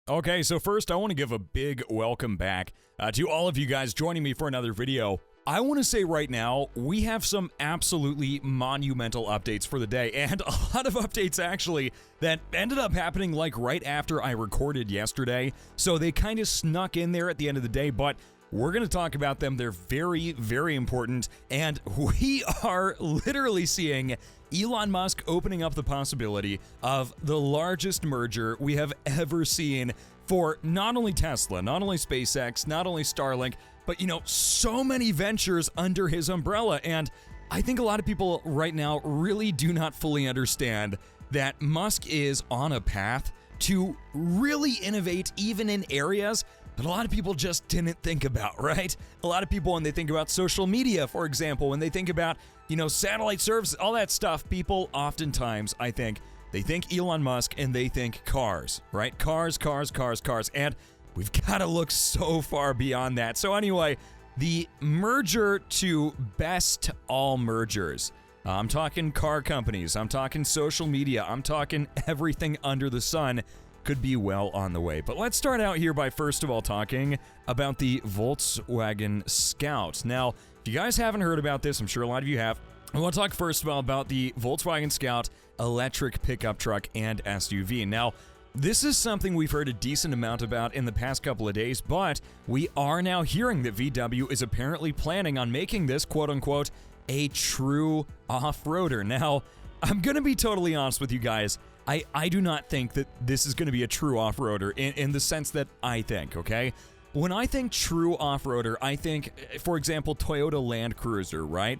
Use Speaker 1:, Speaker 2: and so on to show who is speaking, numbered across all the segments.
Speaker 1: Okay, so first I want to give a big welcome back to all of you guys joining me for another video. I want to say right now, we have some absolutely monumental updates for the day, and a lot of updates actually that ended up happening like right after I recorded yesterday, so they kind of snuck in there at the end of the day, but we're going to talk about them. They're very, very important, and we are literally seeing Elon Musk opening up the possibility of the largest merger we have ever seen for not only Tesla, not only SpaceX, not only Starlink, but, so many ventures under his umbrella. And I think a lot of people right now really do not fully understand that Musk is on a path to really innovate even in areas that a lot of people just didn't think about, right? A lot of people, when they think about social media, for example, when they think about, satellite services, all that stuff, people oftentimes, I think, they think Elon Musk and they think cars, right? Cars. And we've got to look so far beyond that. So anyway, the merger to best all mergers. I'm talking car companies, I'm talking social media, I'm talking everything under the sun could be well on the way. But let's start out here by first of all talking about the Volkswagen Scout. Now, if you guys haven't heard about this, I'm sure a lot of you have. I want to talk first of all about the Volkswagen Scout electric pickup truck and SUV. Now, this is something we've heard a decent amount about in the past couple of days, but we are now hearing that VW is apparently planning on making this, quote-unquote, a true off-roader. Now, I'm going to be totally honest with you guys. I do not think that this is going to be a true off-roader in the sense that I think, okay? When I think true off-roader, I think, for example, Toyota Land Cruiser, right?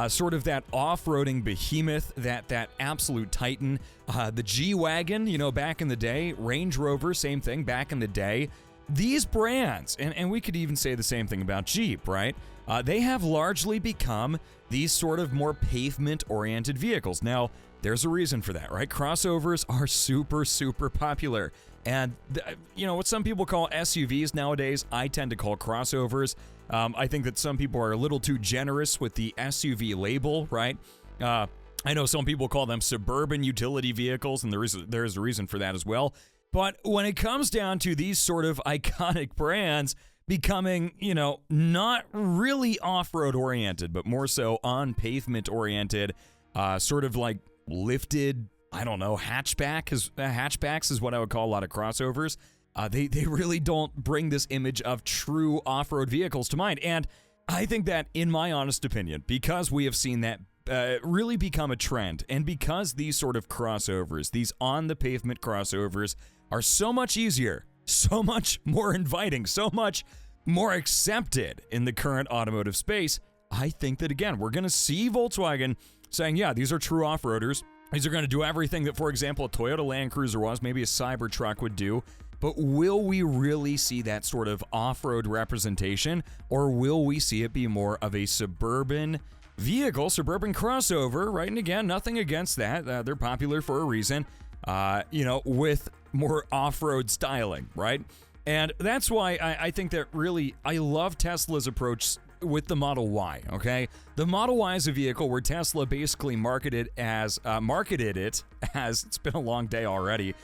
Speaker 1: Sort of that off-roading behemoth, that absolute titan. The G-Wagon, back in the day. Range Rover, same thing, back in the day. These brands, and we could even say the same thing about Jeep, right? They have largely become these sort of more pavement-oriented vehicles. Now, there's a reason for that, right? Crossovers are super, super popular. And, what some people call SUVs nowadays, I tend to call crossovers. I think that some people are a little too generous with the SUV label, right? I know some people call them suburban utility vehicles, and there's a reason for that as well. But when it comes down to these sort of iconic brands becoming, not really off-road oriented, but more so on pavement oriented, sort of like lifted, hatchbacks is what I would call a lot of crossovers. They really don't bring this image of true off-road vehicles to mind. And I think that, in my honest opinion, because we have seen that really become a trend, and because these sort of crossovers, these on-the-pavement crossovers, are so much easier, so much more inviting, so much more accepted in the current automotive space, I think that, again, we're going to see Volkswagen saying, yeah, these are true off-roaders. These are going to do everything that, for example, a Toyota Land Cruiser was, maybe a Cybertruck would do. But will we really see that sort of off-road representation, or will we see it be more of a suburban vehicle, suburban crossover, right? And again, nothing against that. They're popular for a reason, with more off-road styling, right? And that's why I think that really, I love Tesla's approach with the Model Y, okay? The Model Y is a vehicle where Tesla basically marketed it as, it's been a long day already,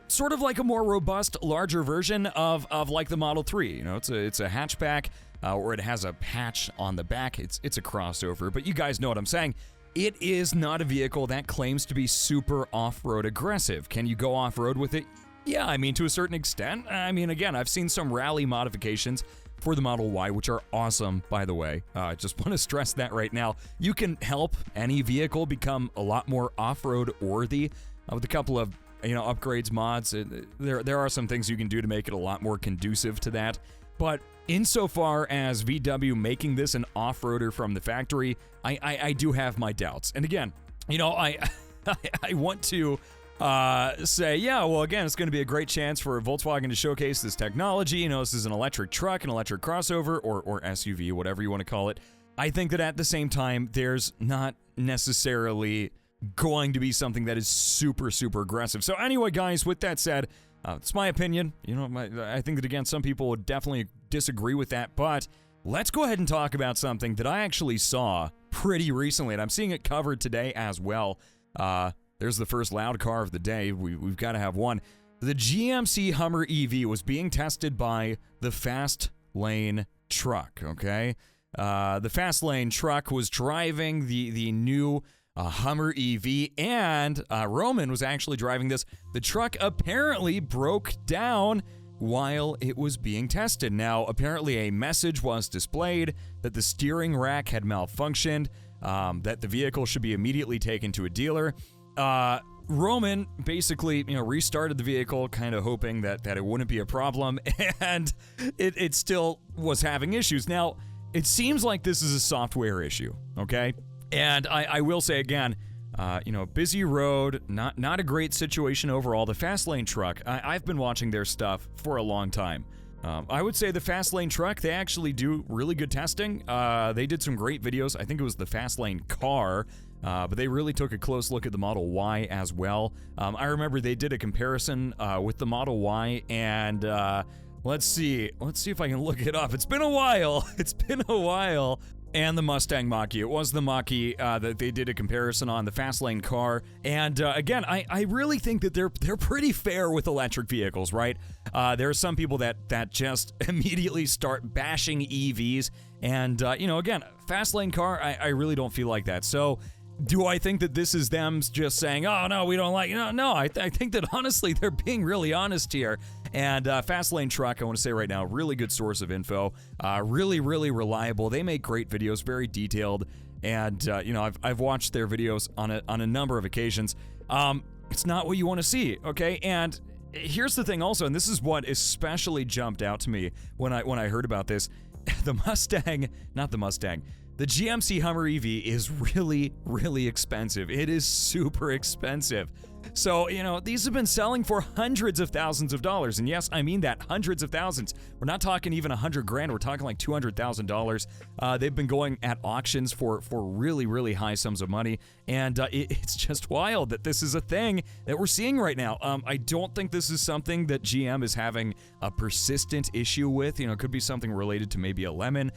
Speaker 1: sort of like a more robust, larger version of like the Model 3. It's a hatchback, or it has a hatch on the back. It's a crossover, but you guys know what I'm saying. It is not a vehicle that claims to be super off-road aggressive. Can you go off-road with it? Yeah, to a certain extent. Again, I've seen some rally modifications for the Model Y, which are awesome, by the way. I just want to stress that right now. You can help any vehicle become a lot more off-road worthy with a couple of upgrades, mods. There are some things you can do to make it a lot more conducive to that. But insofar as VW making this an off-roader from the factory, I do have my doubts. And again, I want to say, yeah, well, again, it's going to be a great chance for Volkswagen to showcase this technology. This is an electric truck, an electric crossover, or SUV, whatever you want to call it. I think that at the same time, there's not necessarily going to be something that is super, super aggressive. So anyway, guys, with that said, it's my opinion. I think that, again, some people would definitely disagree with that, but let's go ahead and talk about something that I actually saw pretty recently, and I'm seeing it covered today as well. There's the first loud car of the day. We've got to have one. The GMC Hummer EV was being tested by the Fast Lane truck, okay? The Fast Lane truck was driving the new Hummer EV, and Roman was actually driving this. The truck apparently broke down while it was being tested. Now, apparently a message was displayed that the steering rack had malfunctioned, that the vehicle should be immediately taken to a dealer. Roman basically, restarted the vehicle, kind of hoping that it wouldn't be a problem, and it still was having issues. Now, it seems like this is a software issue, okay? And I will say again, busy road, not a great situation overall. The Fast Lane truck, I've been watching their stuff for a long time. I would say the Fast Lane truck, they actually do really good testing. They did some great videos. I think it was the Fast Lane car, but they really took a close look at the Model Y as well. I remember they did a comparison with the Model Y, and let's see if I can look it up. It's been a while. And the Mustang Mach-E. It was the Mach-E that they did a comparison on, the Fast Lane car. And again, I really think that they're pretty fair with electric vehicles, right? There are some people that just immediately start bashing EVs. And, again, Fast Lane car, I really don't feel like that. So, do I think that this is them just saying, oh, no, we don't like, no, I think that honestly, they're being really honest here. And Fast Lane truck, I want to say right now, really good source of info, really, really reliable. They make great videos, very detailed. And, I've watched their videos on a number of occasions. It's not what you want to see, okay? And here's the thing also, and this is what especially jumped out to me when I heard about this. The GMC Hummer EV is really, really expensive. It is super expensive. So, these have been selling for hundreds of thousands of dollars. And yes, I mean that, hundreds of thousands. We're not talking even $100,000. We're talking like $200,000. They've been going at auctions for really, really high sums of money. And it's just wild that this is a thing that we're seeing right now. I don't think this is something that GM is having a persistent issue with. It could be something related to maybe a lemon.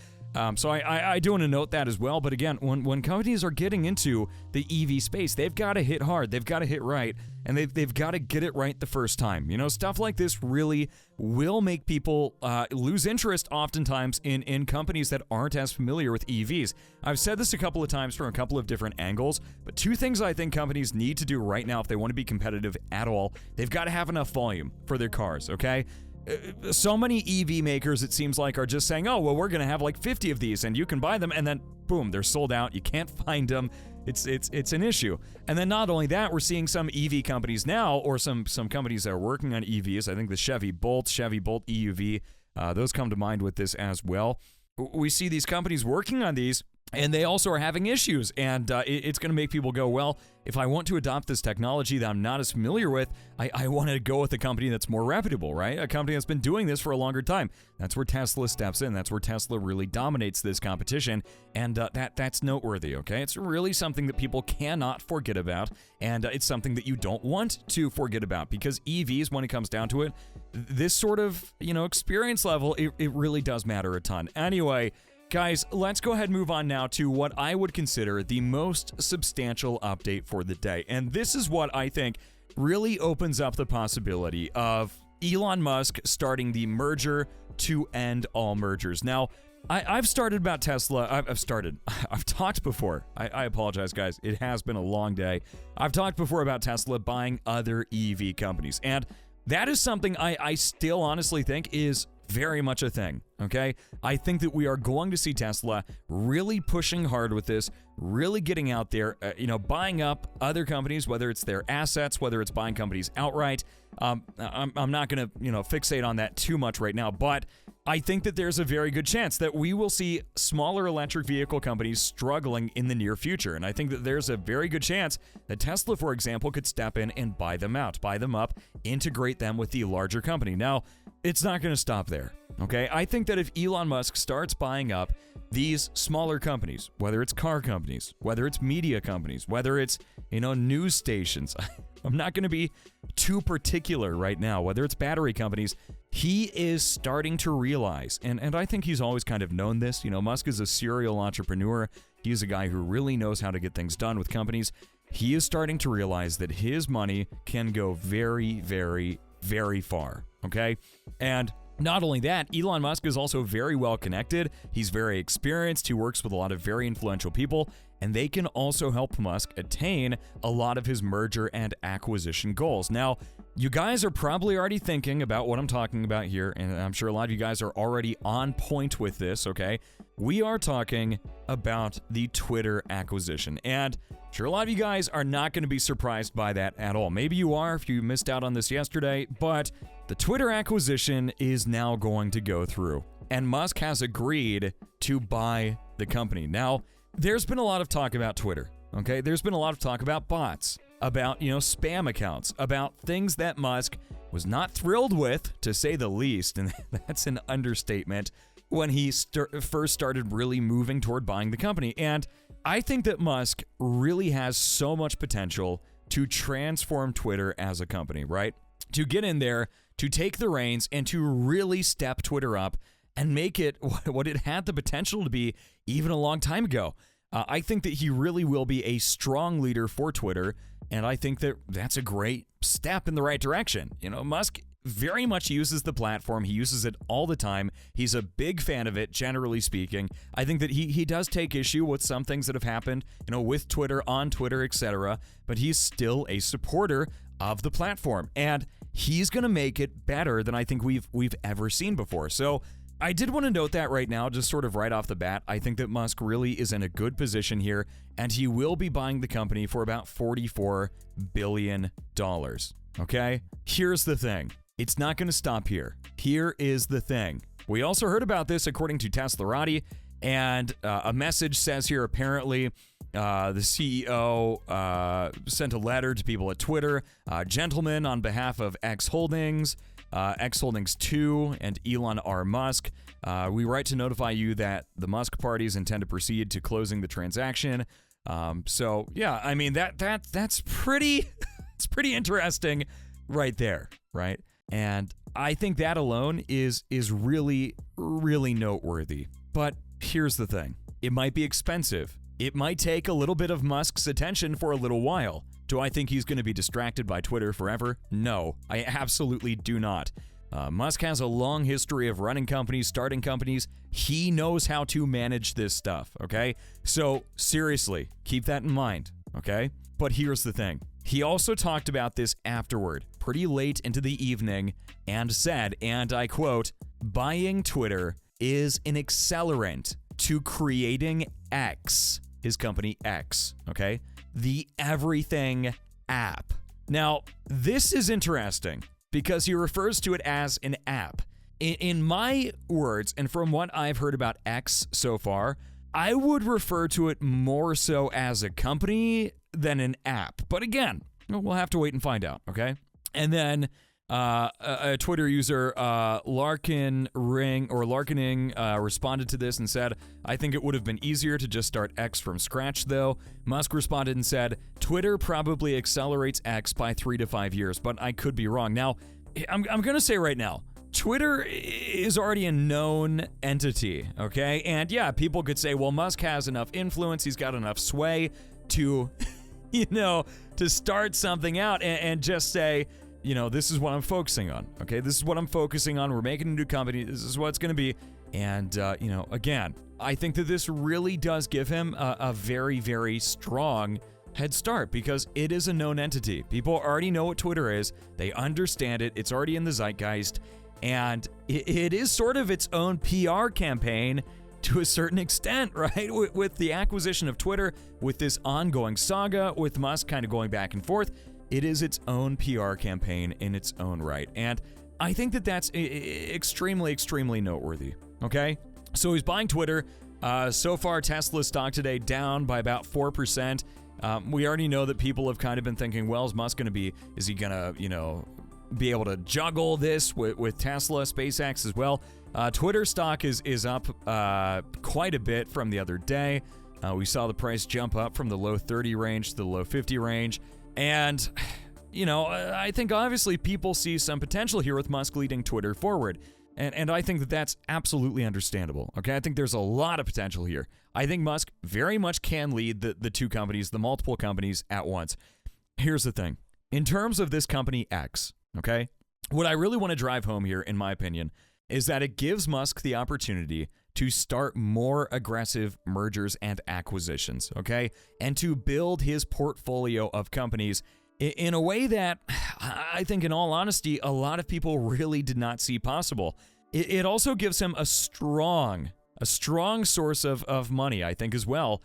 Speaker 1: So I do want to note that as well. But again, when companies are getting into the EV space, they've got to hit hard, they've got to hit right, and they've got to get it right the first time. Stuff like this really will make people lose interest oftentimes in companies that aren't as familiar with EVs. I've said this a couple of times from a couple of different angles, but two things I think companies need to do right now if they want to be competitive at all. They've got to have enough volume for their cars, okay? So many EV makers, it seems like, are just saying, oh, well, we're going to have like 50 of these and you can buy them, and then boom, they're sold out. You can't find them. It's an issue. And then not only that, we're seeing some EV companies now, or some companies that are working on EVs. I think the Chevy Bolt EUV, those come to mind with this as well. We see these companies working on these, and they also are having issues, and it's going to make people go, well, if I want to adopt this technology that I'm not as familiar with, I want to go with a company that's more reputable, right? A company that's been doing this for a longer time. That's where Tesla steps in. That's where Tesla really dominates this competition, and that's noteworthy, okay? It's really something that people cannot forget about, and it's something that you don't want to forget about, because EVs, when it comes down to it, this sort of, experience level, it really does matter a ton. Anyway, guys, let's go ahead and move on now to what I would consider the most substantial update for the day. And this is what I think really opens up the possibility of Elon Musk starting the merger to end all mergers. Now, I've started about Tesla. I've talked before. I apologize, guys. It has been a long day. I've talked before about Tesla buying other EV companies. And that is something I still honestly think is very much a thing, okay? I think that we are going to see Tesla really pushing hard with this, really getting out there, buying up other companies, whether it's their assets, whether it's buying companies outright. I'm not going to, fixate on that too much right now, but I think that there's a very good chance that we will see smaller electric vehicle companies struggling in the near future. And I think that there's a very good chance that Tesla, for example, could step in and buy them out, buy them up, integrate them with the larger company. Now, it's not going to stop there, okay? I think that if Elon Musk starts buying up these smaller companies, whether it's car companies, whether it's media companies, whether it's, news stations, I'm not going to be too particular right now, whether it's battery companies, he is starting to realize, and I think he's always kind of known this, Musk is a serial entrepreneur. He's a guy who really knows how to get things done with companies. He is starting to realize that his money can go very, very very far, okay? And not only that, Elon Musk is also very well connected. He's very experienced. He works with a lot of very influential people, and they can also help Musk attain a lot of his merger and acquisition goals. Now, you guys are probably already thinking about what I'm talking about here, and I'm sure a lot of you guys are already on point with this, okay? We are talking about the Twitter acquisition, and I'm sure a lot of you guys are not going to be surprised by that at all. Maybe you are if you missed out on this yesterday, but the Twitter acquisition is now going to go through, and Musk has agreed to buy the company. Now, there's been a lot of talk about Twitter, okay? There's been a lot of talk about bots, about, spam accounts, about things that Musk was not thrilled with, to say the least, and that's an understatement, when he first started really moving toward buying the company. And I think that Musk really has so much potential to transform Twitter as a company, right? To get in there, to take the reins, and to really step Twitter up and make it what it had the potential to be even a long time ago. I think that he really will be a strong leader for Twitter, and I think that that's a great step in the right direction. Musk very much uses the platform. He uses it all the time. He's a big fan of it, generally speaking. I think that he does take issue with some things that have happened, with Twitter, on Twitter, etc., but he's still a supporter of the platform, and he's going to make it better than I think we've ever seen before. So I did want to note that right now, just sort of right off the bat. I think that Musk really is in a good position here, and he will be buying the company for about $44 billion. Okay? Here's the thing. It's not going to stop here. Here is the thing. We also heard about this according to Teslarati, and a message says here apparently the CEO sent a letter to people at Twitter. Gentlemen, on behalf of X Holdings, X Holdings 2, and Elon R. Musk, we write to notify you that the Musk parties intend to proceed to closing the transaction. So yeah, I mean that's pretty it's pretty interesting right there, right? And I think that alone is really, really noteworthy. But here's the thing. It might be expensive. It might take a little bit of Musk's attention for a little while. Do I think he's going to be distracted by Twitter forever? No, I absolutely do not. Musk has a long history of running companies, starting companies. He knows how to manage this stuff, okay? So seriously, keep that in mind, okay? But here's the thing. He also talked about this afterward, pretty late into the evening, and said, and I quote, "Buying Twitter is an accelerant to creating X," his company X, okay? The everything app. Now, this is interesting because he refers to it as an app. In my words, and from what I've heard about X so far, I would refer to it more so as a company than an app. But again, we'll have to wait and find out, okay? And then a Twitter user, Larkening, responded to this and said, "I think it would have been easier to just start X from scratch, though." Musk responded and said, "Twitter probably accelerates X by 3 to 5 years, but I could be wrong." Now, I'm going to say right now, Twitter is already a known entity, okay? And yeah, people could say, well, Musk has enough influence, he's got enough sway to, to start something out and just say, this is what I'm focusing on, okay? This is what I'm focusing on. We're making a new company. This is what it's going to be. And, again, I think that this really does give him a very, very strong head start because it is a known entity. People already know what Twitter is. They understand it. It's already in the zeitgeist. And it is sort of its own PR campaign to a certain extent, right? With the acquisition of Twitter, with this ongoing saga, with Musk kind of going back and forth, it is its own PR campaign in its own right. And I think that that's extremely, extremely noteworthy, okay? So he's buying Twitter. So far, Tesla stock today down by about 4%. We already know that people have kind of been thinking, well, is Musk going to is he going to, be able to juggle this with Tesla, SpaceX as well? Twitter stock is up quite a bit from the other day. We saw the price jump up from the low 30 range to the low 50 range. And, I think obviously people see some potential here with Musk leading Twitter forward. And I think that that's absolutely understandable. Okay, I think there's a lot of potential here. I think Musk very much can lead the two companies, the multiple companies at once. Here's the thing. In terms of this company X, okay, what I really want to drive home here, in my opinion, is that it gives Musk the opportunity to start more aggressive mergers and acquisitions, okay? And to build his portfolio of companies in a way that I think, in all honesty, a lot of people really did not see possible. It also gives him a strong source of money, I think, as well,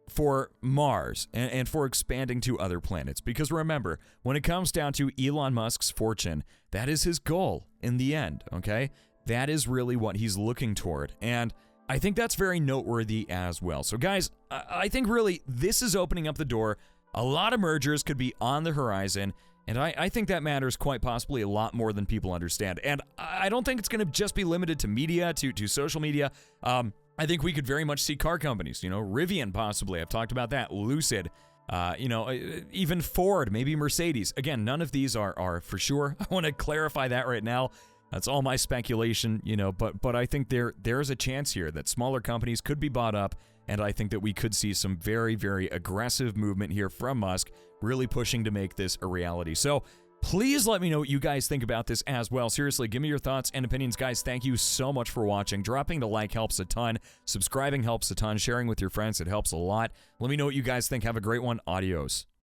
Speaker 1: for Mars and for expanding to other planets. Because remember, when it comes down to Elon Musk's fortune, that is his goal in the end, okay? That is really what he's looking toward. And I think that's very noteworthy as well. So guys, I think really this is opening up the door. A lot of mergers could be on the horizon, and I think that matters quite possibly a lot more than people understand. And I don't think it's going to just be limited to media, to social media. I think we could very much see car companies, Rivian possibly. I've talked about that. Lucid, even Ford, maybe Mercedes. Again, none of these are for sure. I want to clarify that right now. That's all my speculation, but I think there's a chance here that smaller companies could be bought up, and I think that we could see some very, very aggressive movement here from Musk, really pushing to make this a reality. So please let me know what you guys think about this as well. Seriously, give me your thoughts and opinions, guys. Thank you so much for watching. Dropping the like helps a ton. Subscribing helps a ton. Sharing with your friends, it helps a lot. Let me know what you guys think. Have a great one. Adios.